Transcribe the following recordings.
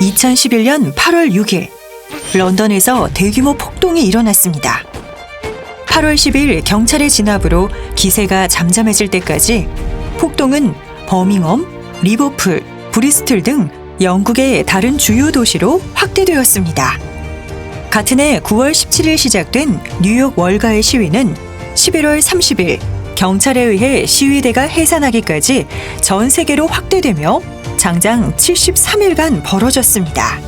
2011년 8월 6일, 런던에서 대규모 폭동이 일어났습니다. 8월 10일 경찰의 진압으로 기세가 잠잠해질 때까지 폭동은 버밍엄, 리버풀, 브리스톨 등 영국의 다른 주요 도시로 확대되었습니다. 같은 해 9월 17일 시작된 뉴욕 월가의 시위는 11월 30일 경찰에 의해 시위대가 해산하기까지 전 세계로 확대되며 장장 73일간 벌어졌습니다.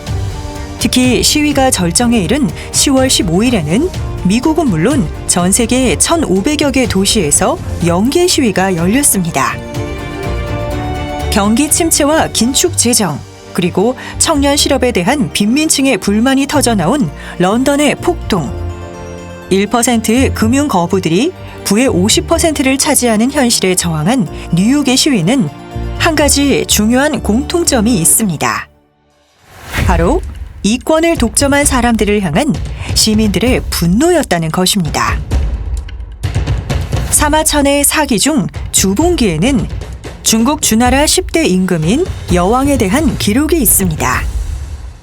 특히 시위가 절정에 이른 10월 15일에는 미국은 물론 전 세계 1,500여 개 도시에서 연계 시위가 열렸습니다. 경기 침체와 긴축 재정, 그리고 청년 실업에 대한 빈민층의 불만이 터져나온 런던의 폭동. 1%의 금융 거부들이 부의 50%를 차지하는 현실에 저항한 뉴욕의 시위는 한 가지 중요한 공통점이 있습니다. 바로 이권을 독점한 사람들을 향한 시민들의 분노였다는 것입니다. 사마천의 사기 중 주봉기에는 중국 주나라 10대 임금인 여왕에 대한 기록이 있습니다.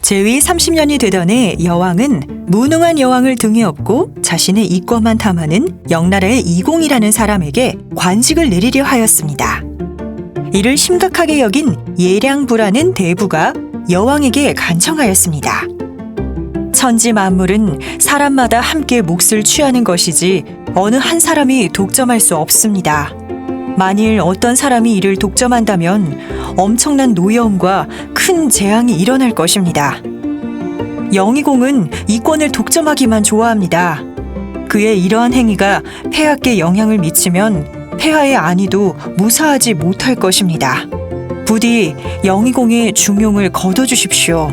재위 30년이 되던 해 여왕은 무능한 여왕을 등에 업고 자신의 이권만 탐하는 영나라의 이공이라는 사람에게 관직을 내리려 하였습니다. 이를 심각하게 여긴 예량부라는 대부가 여왕에게 간청하였습니다. 천지 만물은 사람마다 함께 몫을 취하는 것이지 어느 한 사람이 독점할 수 없습니다. 만일 어떤 사람이 이를 독점한다면 엄청난 노여움과 큰 재앙이 일어날 것입니다. 영의공은 이권을 독점하기만 좋아합니다. 그의 이러한 행위가 폐하께 영향을 미치면 폐하의 안위도 무사하지 못할 것입니다. 부디 영의공의 중용을 거둬주십시오.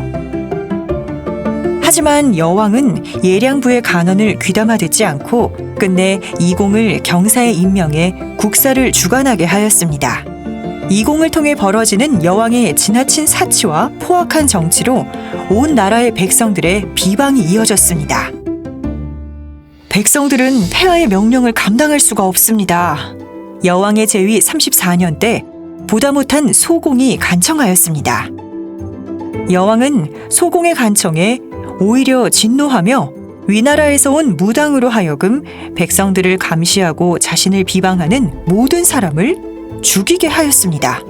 하지만 여왕은 예량부의 간언을 귀담아 듣지 않고 끝내 이공을 경사에 임명해 국사를 주관하게 하였습니다. 이공을 통해 벌어지는 여왕의 지나친 사치와 포악한 정치로 온 나라의 백성들의 비방이 이어졌습니다. 백성들은 폐하의 명령을 감당할 수가 없습니다. 여왕의 재위 34년 때 보다 못한 소공이 간청하였습니다. 여왕은 소공의 간청에 오히려 진노하며 위나라에서 온 무당으로 하여금 백성들을 감시하고 자신을 비방하는 모든 사람을 죽이게 하였습니다.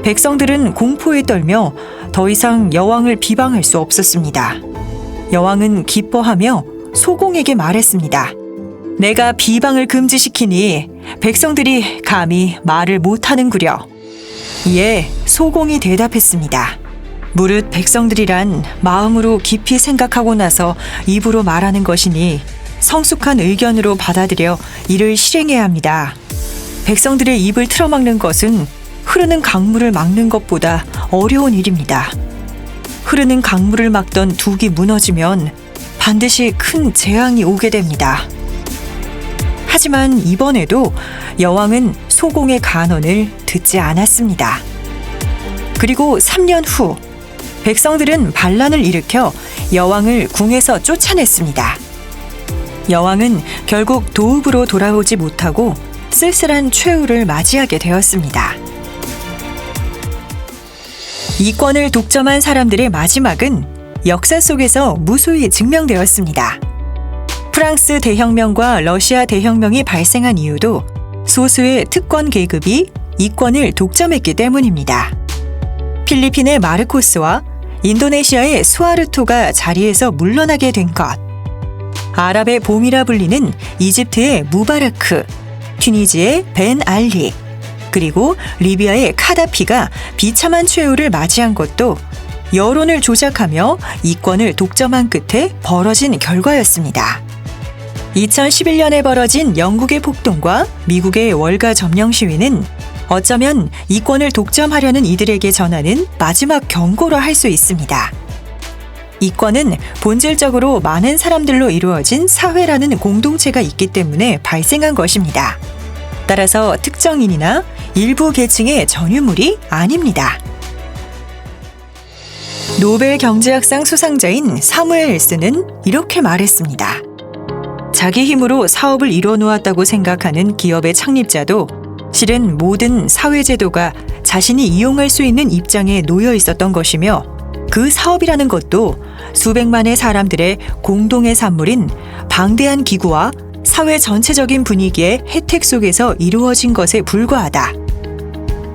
백성들은 공포에 떨며 더 이상 여왕을 비방할 수 없었습니다. 여왕은 기뻐하며 소공에게 말했습니다. 내가 비방을 금지시키니 백성들이 감히 말을 못하는구려. 이에 소공이 대답했습니다. 무릇 백성들이란 마음으로 깊이 생각하고 나서 입으로 말하는 것이니 성숙한 의견으로 받아들여 이를 실행해야 합니다. 백성들의 입을 틀어막는 것은 흐르는 강물을 막는 것보다 어려운 일입니다. 흐르는 강물을 막던 둑이 무너지면 반드시 큰 재앙이 오게 됩니다. 하지만 이번에도 여왕은 소공의 간언을 듣지 않았습니다. 그리고 3년 후 백성들은 반란을 일으켜 여왕을 궁에서 쫓아냈습니다. 여왕은 결국 도읍으로 돌아오지 못하고 쓸쓸한 최후를 맞이하게 되었습니다. 이권을 독점한 사람들의 마지막은 역사 속에서 무수히 증명되었습니다. 프랑스 대혁명과 러시아 대혁명이 발생한 이유도 소수의 특권 계급이 이권을 독점했기 때문입니다. 필리핀의 마르코스와 인도네시아의 수하르토가 자리에서 물러나게 된 것, 아랍의 봄이라 불리는 이집트의 무바라크, 튀니지의 벤 알리, 그리고 리비아의 카다피가 비참한 최후를 맞이한 것도 여론을 조작하며 이권을 독점한 끝에 벌어진 결과였습니다. 2011년에 벌어진 영국의 폭동과 미국의 월가 점령 시위는 어쩌면 이권을 독점하려는 이들에게 전하는 마지막 경고라 할 수 있습니다. 이권은 본질적으로 많은 사람들로 이루어진 사회라는 공동체가 있기 때문에 발생한 것입니다. 따라서 특정인이나 일부 계층의 전유물이 아닙니다. 노벨 경제학상 수상자인 사무엘 엘슨은 이렇게 말했습니다. 자기 힘으로 사업을 이뤄 놓았다고 생각하는 기업의 창립자도 실은 모든 사회제도가 자신이 이용할 수 있는 입장에 놓여 있었던 것이며 그 사업이라는 것도 수백만의 사람들의 공동의 산물인 방대한 기구와 사회 전체적인 분위기의 혜택 속에서 이루어진 것에 불과하다.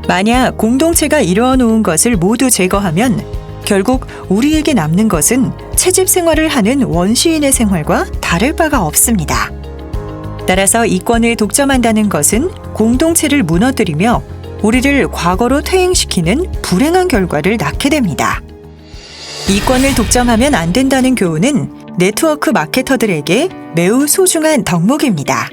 만약 공동체가 이루어 놓은 것을 모두 제거하면 결국 우리에게 남는 것은 채집 생활을 하는 원시인의 생활과 다를 바가 없습니다. 따라서 이권을 독점한다는 것은 공동체를 무너뜨리며 우리를 과거로 퇴행시키는 불행한 결과를 낳게 됩니다. 이권을 독점하면 안 된다는 교훈은 네트워크 마케터들에게 매우 소중한 덕목입니다.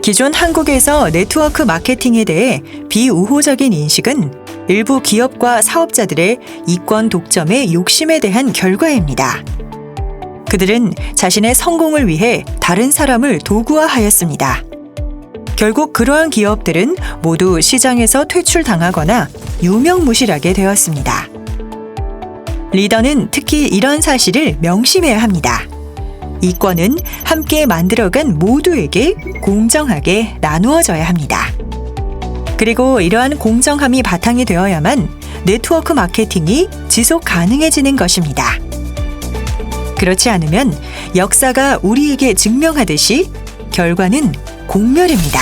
기존 한국에서 네트워크 마케팅에 대해 비우호적인 인식은 일부 기업과 사업자들의 이권 독점의 욕심에 대한 결과입니다. 그들은 자신의 성공을 위해 다른 사람을 도구화하였습니다. 결국 그러한 기업들은 모두 시장에서 퇴출당하거나 유명무실하게 되었습니다. 리더는 특히 이런 사실을 명심해야 합니다. 이권은 함께 만들어간 모두에게 공정하게 나누어져야 합니다. 그리고 이러한 공정함이 바탕이 되어야만 네트워크 마케팅이 지속 가능해지는 것입니다. 그렇지 않으면 역사가 우리에게 증명하듯이 결과는 공멸입니다.